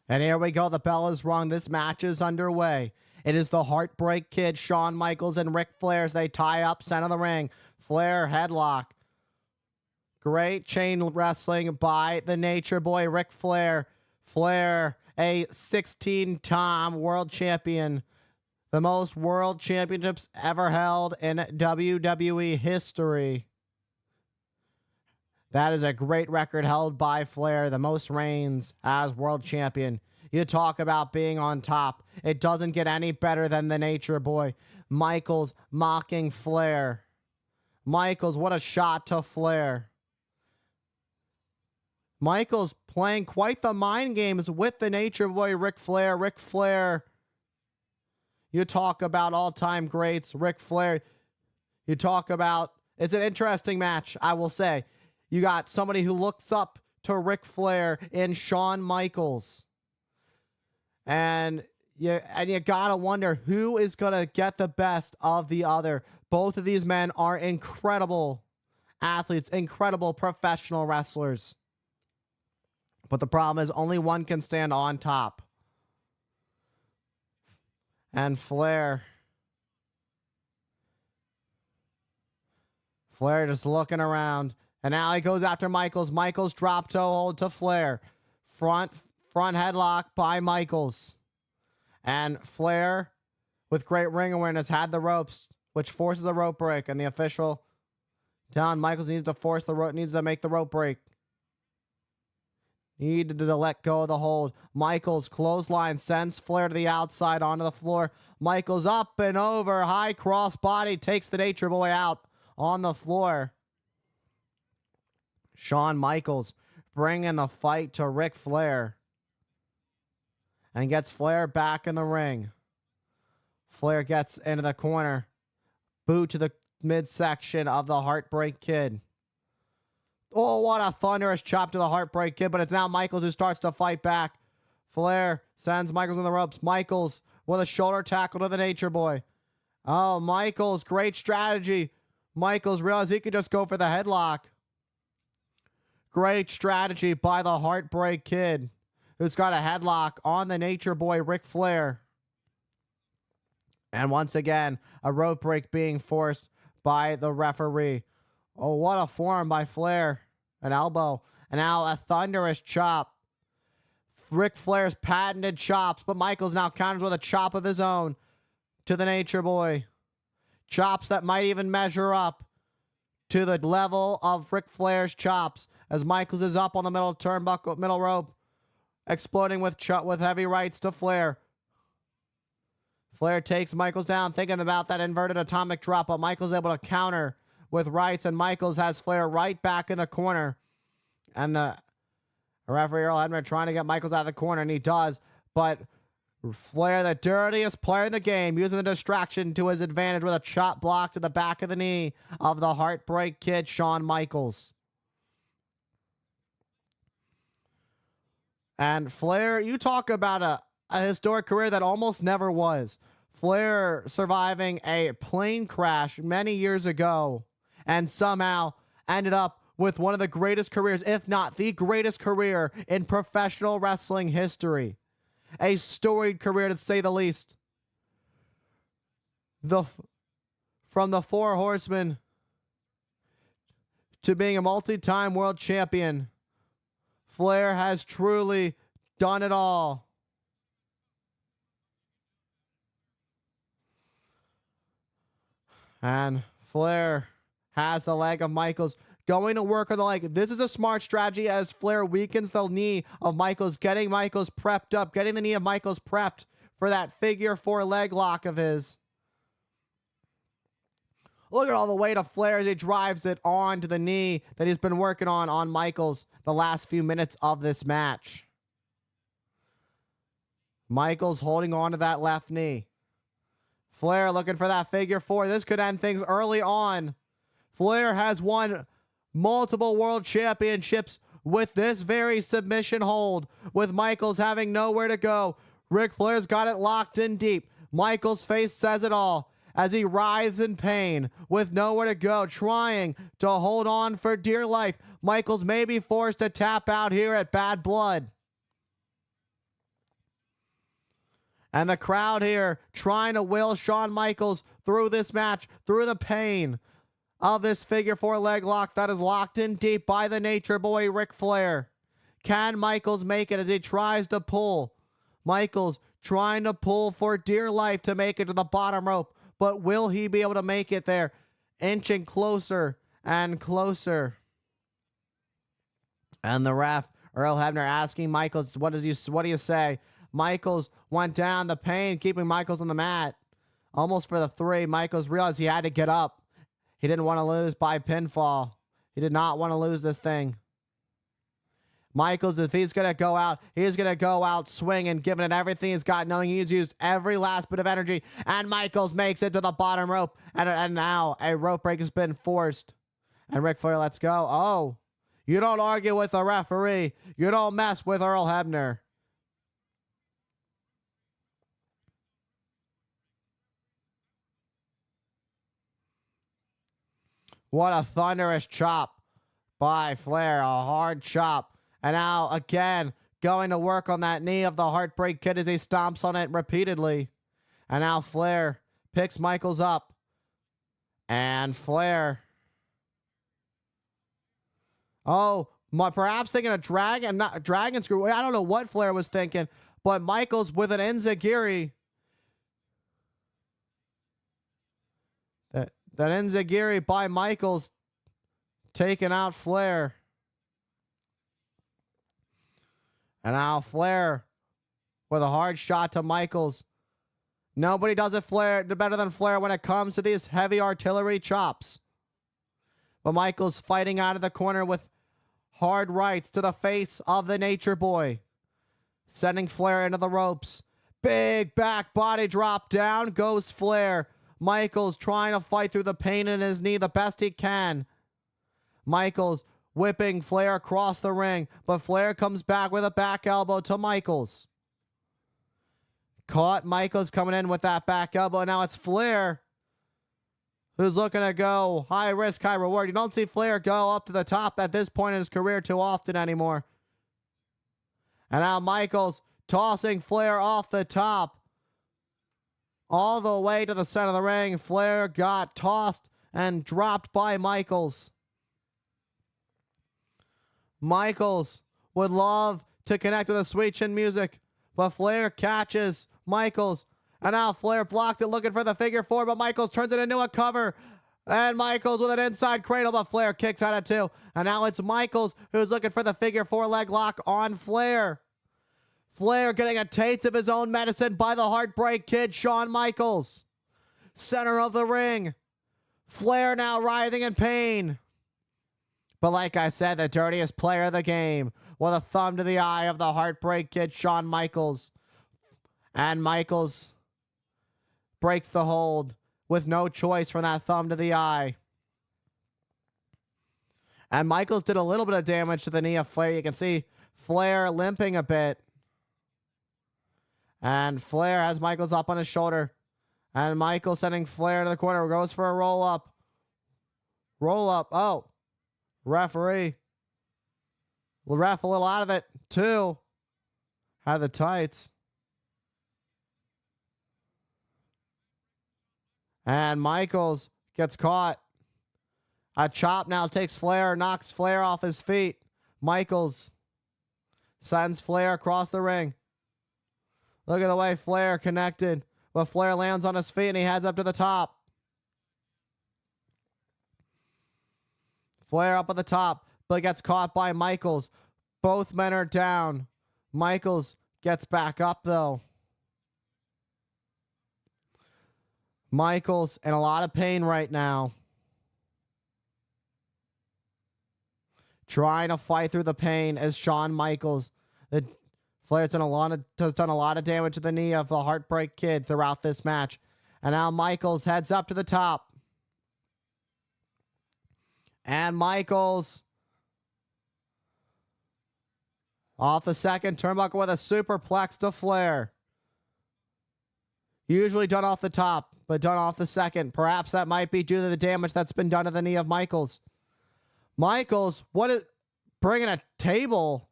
And here we go. The bell is rung. This match is underway. It is the Heartbreak Kid, Shawn Michaels, and Ric Flair as they tie up center of the ring. Flair headlock. Great chain wrestling by the Nature Boy, Ric Flair. Flair, a 16-time world champion. The most world championships ever held in WWE history. That is a great record held by Flair, the most reigns as world champion. You talk about being on top. It doesn't get any better than the Nature Boy. Michaels mocking Flair. Michaels, what a shot to Flair. Michaels playing quite the mind games with the Nature Boy, Ric Flair. Ric Flair. You talk about all-time greats. Ric Flair. You talk about, it's an interesting match, I will say. You got somebody who looks up to Ric Flair in Shawn Michaels. And you gotta wonder who is gonna get the best of the other. Both of these men are incredible athletes, incredible professional wrestlers. But the problem is only one can stand on top. And Flair just looking around. And now he goes after Michaels. Michaels drop toe hold to Flair. Front headlock by Michaels. And Flair, with great ring awareness, had the ropes, which forces a rope break. And the official down. Michaels needs to make the rope break. Needed to let go of the hold. Michaels clothesline sends Flair to the outside onto the floor. Michaels up and over. High cross body takes the Nature Boy out on the floor. Shawn Michaels bringing the fight to Ric Flair. And gets Flair back in the ring. Flair gets into the corner. Boot to the midsection of the Heartbreak Kid. Oh, what a thunderous chop to the Heartbreak Kid, but it's now Michaels who starts to fight back. Flair sends Michaels in the ropes. Michaels with a shoulder tackle to the Nature Boy. Oh, Michaels, great strategy. Michaels realized he could just go for the headlock. Great strategy by the Heartbreak Kid, who's got a headlock on the Nature Boy, Ric Flair. And once again, a rope break being forced by the referee. Oh, what a form by Flair. An elbow. And now a thunderous chop. Ric Flair's patented chops, but Michaels now counters with a chop of his own to the Nature Boy. Chops that might even measure up to the level of Ric Flair's chops as Michaels is up on the middle turnbuckle, middle rope, exploding with heavy rights to Flair. Flair takes Michaels down, thinking about that inverted atomic drop, but Michaels able to counter with rights, and Michaels has Flair right back in the corner. And the referee Earl Hebner trying to get Michaels out of the corner, and he does. But Flair, the dirtiest player in the game, using the distraction to his advantage with a chop block to the back of the knee of the Heartbreak Kid, Shawn Michaels. And Flair, you talk about a historic career that almost never was. Flair surviving a plane crash many years ago and somehow ended up with one of the greatest careers, if not the greatest career in professional wrestling history. A storied career, to say the least. From the Four Horsemen to being a multi-time world champion, Flair has truly done it all. And Flair has the leg of Michaels, going to work on the leg. This is a smart strategy as Flair weakens the knee of Michaels, getting Michaels prepped up, getting the knee of Michaels prepped for that figure four leg lock of his. Look at all the weight of Flair as he drives it onto the knee that he's been working on Michaels the last few minutes of this match. Michaels holding on to that left knee. Flair looking for that figure four. This could end things early on. Flair has won multiple world championships with this very submission hold, with Michaels having nowhere to go. Ric Flair's got it locked in deep. Michaels' face says it all as he writhes in pain with nowhere to go, trying to hold on for dear life. Michaels may be forced to tap out here at Bad Blood. And the crowd here trying to will Shawn Michaels through this match, through the pain of this figure four leg lock that is locked in deep by the Nature Boy, Ric Flair. Can Michaels make it as he tries to pull? Michaels trying to pull for dear life to make it to the bottom rope, but will he be able to make it there? Inching closer and closer. And the ref, Earl Hebner, asking Michaels, what do you say? Michaels went down, the pain, keeping Michaels on the mat. Almost for the 3. Michaels realized he had to get up. He didn't want to lose by pinfall. He did not want to lose this thing. Michaels, if he's going to go out, he's going to go out swinging, giving it everything he's got, knowing he's used every last bit of energy. And Michaels makes it to the bottom rope. And now a rope break has been forced. And Ric Flair lets go. Oh, you don't argue with the referee. You don't mess with Earl Hebner. What a thunderous chop by Flair. A hard chop. And now, again, going to work on that knee of the Heartbreak Kid as he stomps on it repeatedly. And now Flair picks Michaels up. And Flair. Oh, perhaps thinking a dragon screw. I don't know what Flair was thinking. But Michaels with an enziguri. That enziguri by Michaels taking out Flair. And now Flair with a hard shot to Michaels. Nobody does it better than Flair when it comes to these heavy artillery chops. But Michaels fighting out of the corner with hard rights to the face of the Nature Boy. Sending Flair into the ropes. Big back body drop. Down goes Flair. Michaels trying to fight through the pain in his knee the best he can. Michaels whipping Flair across the ring, but Flair comes back with a back elbow to Michaels. Caught Michaels coming in with that back elbow. Now it's Flair who's looking to go high risk, high reward. You don't see Flair go up to the top at this point in his career too often anymore. And now Michaels tossing Flair off the top. All the way to the center of the ring. Flair got tossed and dropped by Michaels. Michaels would love to connect with the sweet chin music, but Flair catches Michaels. And now Flair blocked it, looking for the figure four, but Michaels turns it into a cover. And Michaels with an inside cradle, but Flair kicks out at 2. And now it's Michaels who's looking for the figure four leg lock on Flair. Flair getting a taste of his own medicine by the Heartbreak Kid, Shawn Michaels. Center of the ring. Flair now writhing in pain. But like I said, the dirtiest player of the game with a thumb to the eye of the Heartbreak Kid, Shawn Michaels. And Michaels breaks the hold with no choice from that thumb to the eye. And Michaels did a little bit of damage to the knee of Flair. You can see Flair limping a bit. And Flair has Michaels up on his shoulder. And Michaels sending Flair to the corner. Goes for a roll up. Roll up. Oh. Referee. The ref a little out of it. 2. Had the tights. And Michaels gets caught. A chop now takes Flair. Knocks Flair off his feet. Michaels sends Flair across the ring. Look at the way Flair connected. But Flair lands on his feet and he heads up to the top. Flair up at the top, but gets caught by Michaels. Both men are down. Michaels gets back up though. Michaels in a lot of pain right now. Trying to fight through the pain as Shawn Michaels. Flair's done a lot of damage to the knee of the Heartbreak Kid throughout this match. And now Michaels heads up to the top. And Michaels off the second turnbuckle with a superplex to Flair. Usually done off the top, but done off the second. Perhaps that might be due to the damage that's been done to the knee of Michaels. Michaels, bringing a table.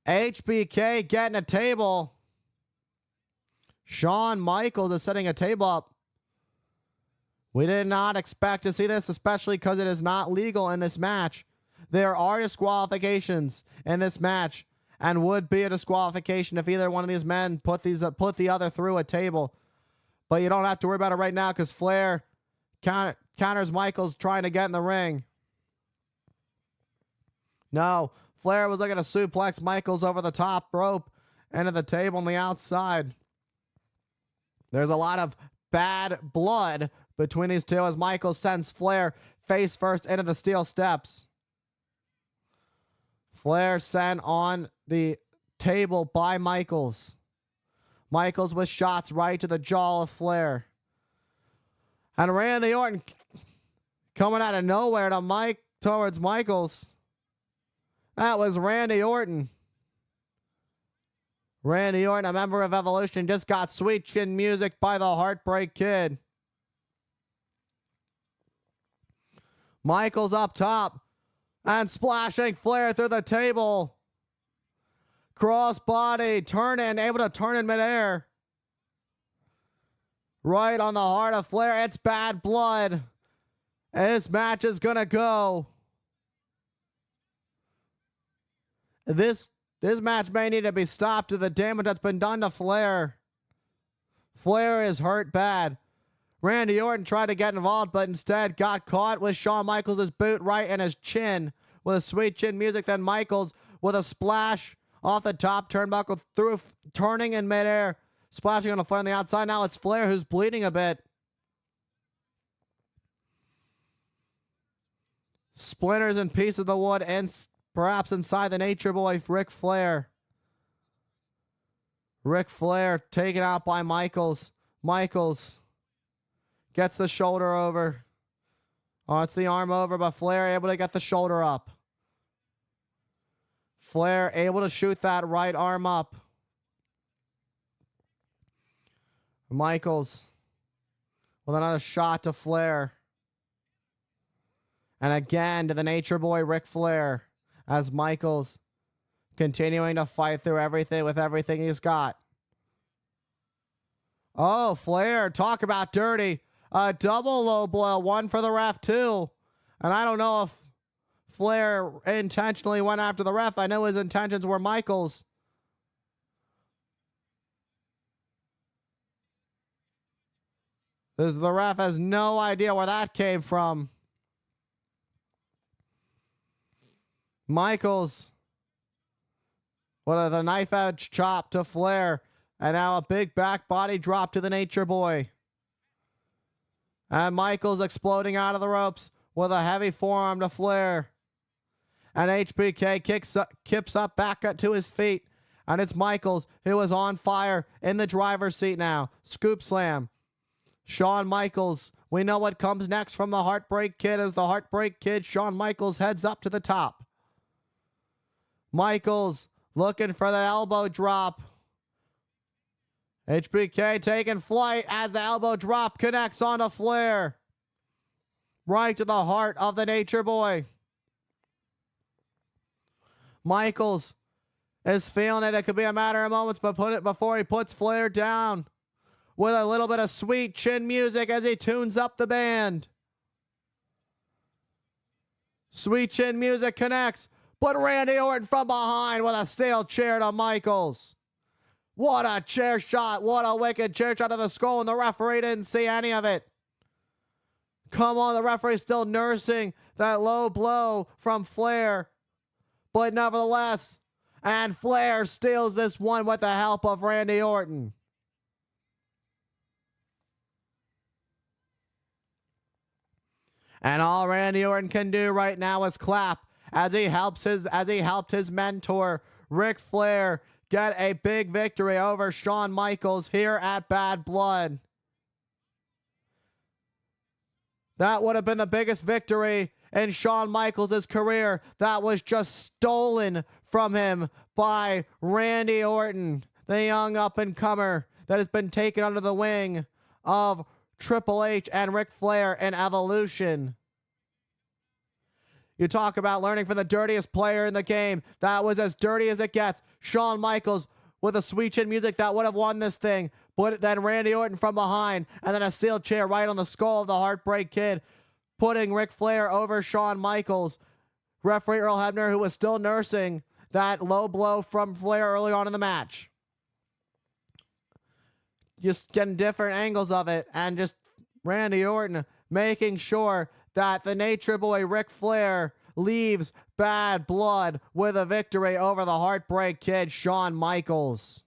HBK getting a table. Shawn Michaels is setting a table up. We did not expect to see this, especially because it is not legal in this match. There are disqualifications in this match, and would be a disqualification if either one of these men put the other through a table. But you don't have to worry about it right now because Flair counters Michaels trying to get in the ring. No, Flair was looking to suplex Michaels over the top rope into the table on the outside. There's a lot of bad blood between these two as Michaels sends Flair face first into the steel steps. Flair sent on the table by Michaels. Michaels with shots right to the jaw of Flair. And Randy Orton coming out of nowhere towards Michaels. That was Randy Orton. Randy Orton, a member of Evolution, just got sweet chin music by the Heartbreak Kid. Michaels up top and splashing Flair through the table. Crossbody, able to turn in midair. Right on the heart of Flair. It's bad blood. And this match is going to go. This match may need to be stopped to the damage that's been done to Flair. Flair is hurt bad. Randy Orton tried to get involved, but instead got caught with Shawn Michaels' boot right in his chin with a sweet chin music. Then Michaels with a splash off the top turnbuckle through, turning in midair, splashing on the Flair on the outside. Now it's Flair who's bleeding a bit. Splinters and pieces of the wood and perhaps inside the Nature Boy, Ric Flair. Ric Flair taken out by Michaels. Michaels gets the shoulder over. Oh, it's the arm over, but Flair able to get the shoulder up. Flair able to shoot that right arm up. Michaels with another shot to Flair. And again to the Nature Boy, Ric Flair, as Michaels continuing to fight through everything with everything he's got. Oh, Flair, talk about dirty. A double low blow, one for the ref too. And I don't know if Flair intentionally went after the ref. I know his intentions were Michaels. The ref has no idea where that came from. Michaels with the knife edge chop to Flair. And now a big back body drop to the Nature Boy. And Michaels exploding out of the ropes with a heavy forearm to Flair. And HBK kips up back up to his feet. And it's Michaels who is on fire in the driver's seat now. Scoop slam. Shawn Michaels. We know what comes next from the Heartbreak Kid as the Heartbreak Kid, Shawn Michaels, heads up to the top. Michaels looking for the elbow drop. HBK taking flight as the elbow drop connects onto Flair. Right to the heart of the Nature Boy. Michaels is feeling it. It could be a matter of moments, but put it before he puts Flair down with a little bit of sweet chin music as he tunes up the band. Sweet chin music connects, but Randy Orton from behind with a steel chair to Michaels. What a chair shot. What a wicked chair shot to the skull, and the referee didn't see any of it. Come on, the referee still nursing that low blow from Flair. But nevertheless, and Flair steals this one with the help of Randy Orton. And all Randy Orton can do right now is clap as he helped his mentor, Ric Flair, get a big victory over Shawn Michaels here at Bad Blood. That would have been the biggest victory in Shawn Michaels' career. That was just stolen from him by Randy Orton, the young up-and-comer that has been taken under the wing of Triple H and Ric Flair in Evolution. You talk about learning from the dirtiest player in the game. That was as dirty as it gets. Shawn Michaels with a sweet chin music that would have won this thing. But then Randy Orton from behind, and then a steel chair right on the skull of the Heartbreak Kid, putting Ric Flair over Shawn Michaels. Referee Earl Hebner, who was still nursing that low blow from Flair early on in the match. Just getting different angles of it, and just Randy Orton making sure that the Nature Boy Ric Flair leaves Bad Blood with a victory over the Heartbreak Kid, Shawn Michaels.